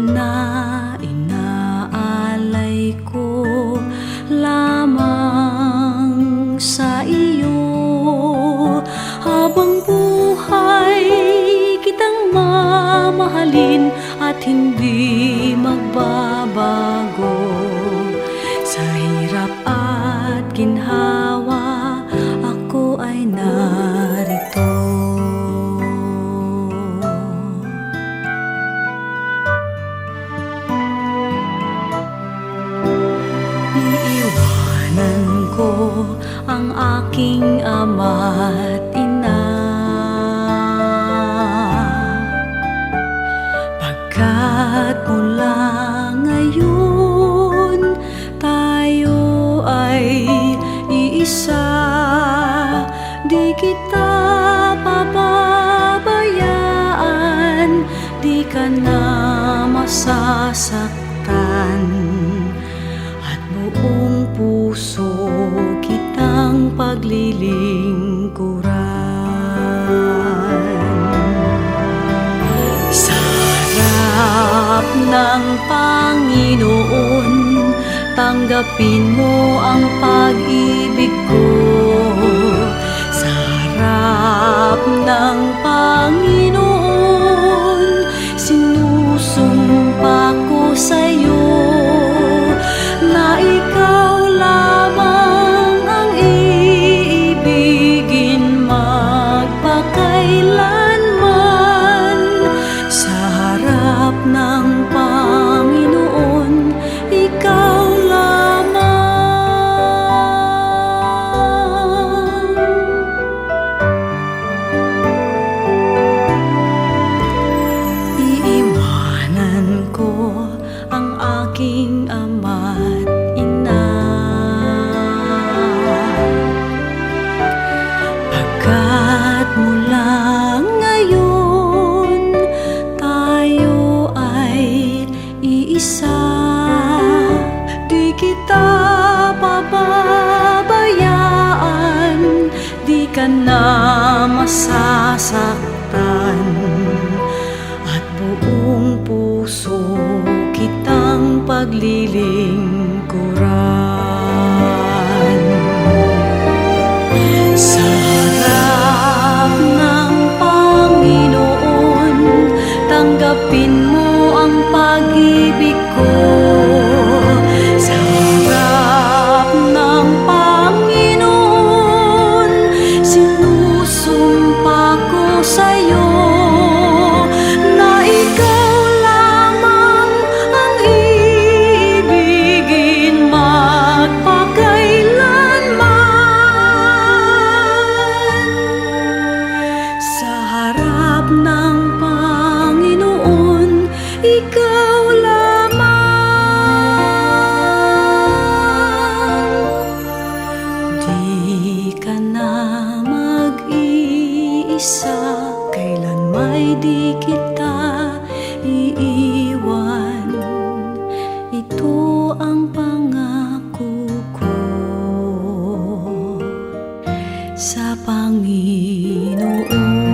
na inaalay ko lamang sa iyo. Habang buhay kitang mamahalin at hindi magbabago. Sa hirap at ginhawa ako ay narito. Iiwanan ko ang aking ama't ina, pagkat mula ngayon tayo ay iisa. Di kita pababayaan, di ka na masasaktan, at buong puso kitang paglilingkuran. Sa harap ng Panginoon, tanggapin mo ang pag-ibig ko. Sa harap ng Panginoon, sinusumpa ko sa'yo na ikaw lamang ang iibigin magpakailanman. Sa harap ng Panginoon, ikaw lamang. Iiwanan ko ang aking ama't ina, pagkat mula ngayon tayo ay iisa. Di kita pababayaan, di ka na masasaktan, at buong puso kitang paglilingkuran. Sa harap ng Panginoon, tanggapin mo ang pag-ibig ko. Sa harap ng Panginoon, sinusumpa ko sa'yo na ikaw lamang ang iibigin magpakailanman. Sa harap ng Panginoon, ikaw lamang. Di ka na mag-iisa, kailan may di kita iiwan. Ito ang pangako ko sa Panginoon.